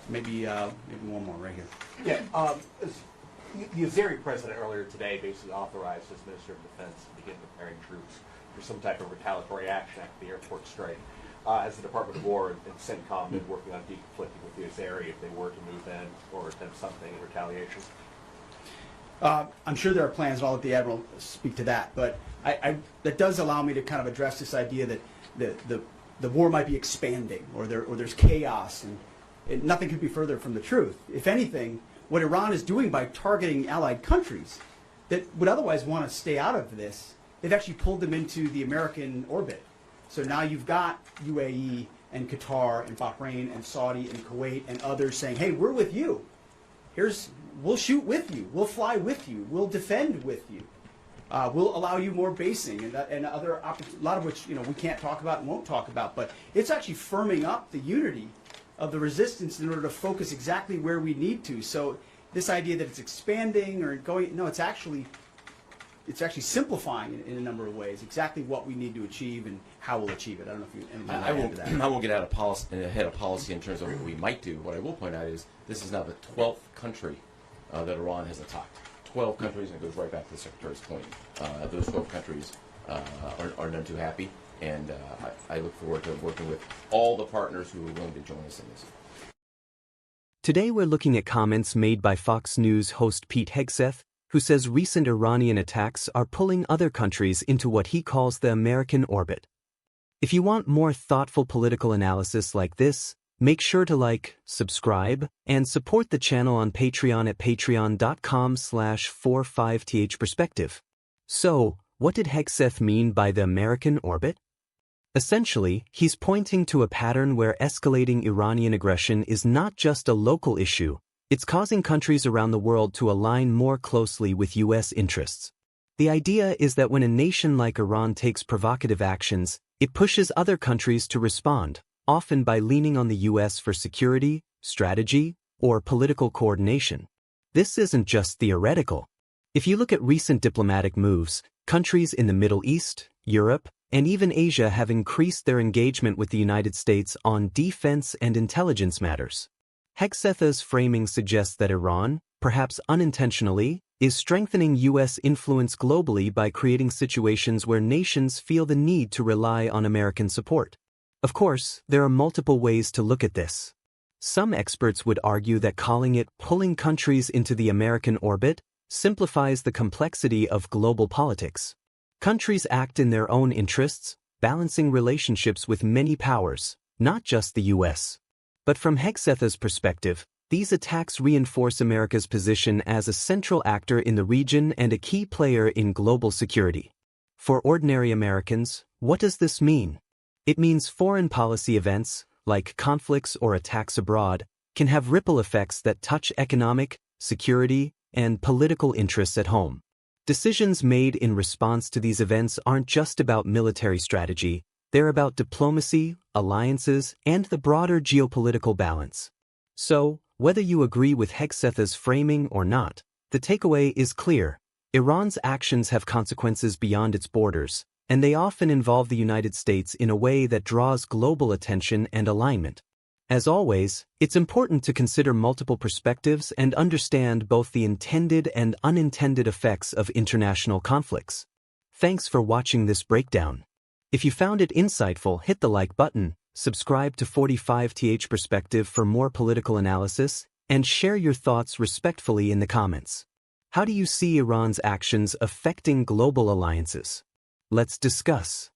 maybe one more right here. Yeah, the Azeri president earlier today basically authorized his Minister of Defense to begin preparing troops for some type of retaliatory action after the airport strike. Has the Department of War and CENTCOM been working on deconflicting with the Azeri if they were to move in or attempt something in retaliation? I'm sure there are plans, and I'll let the Admiral speak to that, but that does allow me to kind of address this idea that the war might be expanding or there's chaos, and nothing could be further from the truth. If anything, what Iran is doing by targeting allied countries that would otherwise want to stay out of this, they've actually pulled them into the American orbit. So now you've got UAE and Qatar and Bahrain and Saudi and Kuwait and others saying, hey, we're with you. We'll shoot with you. We'll fly with you. We'll defend with you. We'll allow you more basing and other a lot of which we can't talk about and won't talk about. But it's actually firming up the unity of the resistance in order to focus exactly where we need to. So this idea that it's expanding or going, no, it's actually simplifying in a number of ways exactly what we need to achieve and how we'll achieve it. I don't know if you. I won't get ahead of policy in terms of what we might do. What I will point out is this is now the 12th country that Iran has attacked. 12 countries, and it goes right back to the Secretary's point. Those 12 countries are none too happy, and I look forward to working with all the partners who are willing to join us in this. Today we're looking at comments made by Fox News host Pete Hegseth, who says recent Iranian attacks are pulling other countries into what he calls the American orbit. If you want more thoughtful political analysis like this, make sure to like, subscribe, and support the channel on Patreon at patreon.com/45thperspective. So, what did Hegseth mean by the American orbit? Essentially, he's pointing to a pattern where escalating Iranian aggression is not just a local issue, it's causing countries around the world to align more closely with U.S. interests. The idea is that when a nation like Iran takes provocative actions, it pushes other countries to respond, often by leaning on the U.S. for security, strategy, or political coordination. This isn't just theoretical. If you look at recent diplomatic moves, countries in the Middle East, Europe, and even Asia have increased their engagement with the United States on defense and intelligence matters. Hegseth's framing suggests that Iran, perhaps unintentionally, is strengthening U.S. influence globally by creating situations where nations feel the need to rely on American support. Of course, there are multiple ways to look at this. Some experts would argue that calling it pulling countries into the American orbit simplifies the complexity of global politics. Countries act in their own interests, balancing relationships with many powers, not just the U.S. But from Hegseth's perspective, these attacks reinforce America's position as a central actor in the region and a key player in global security. For ordinary Americans, what does this mean? It means foreign policy events, like conflicts or attacks abroad, can have ripple effects that touch economic, security, and political interests at home. Decisions made in response to these events aren't just about military strategy, they're about diplomacy, alliances, and the broader geopolitical balance. So, whether you agree with Hegseth's framing or not, the takeaway is clear. Iran's actions have consequences beyond its borders, and they often involve the United States in a way that draws global attention and alignment. As always, it's important to consider multiple perspectives and understand both the intended and unintended effects of international conflicts. Thanks for watching this breakdown. If you found it insightful, hit the like button, subscribe to 45th Perspective for more political analysis, and share your thoughts respectfully in the comments. How do you see Iran's actions affecting global alliances? Let's discuss.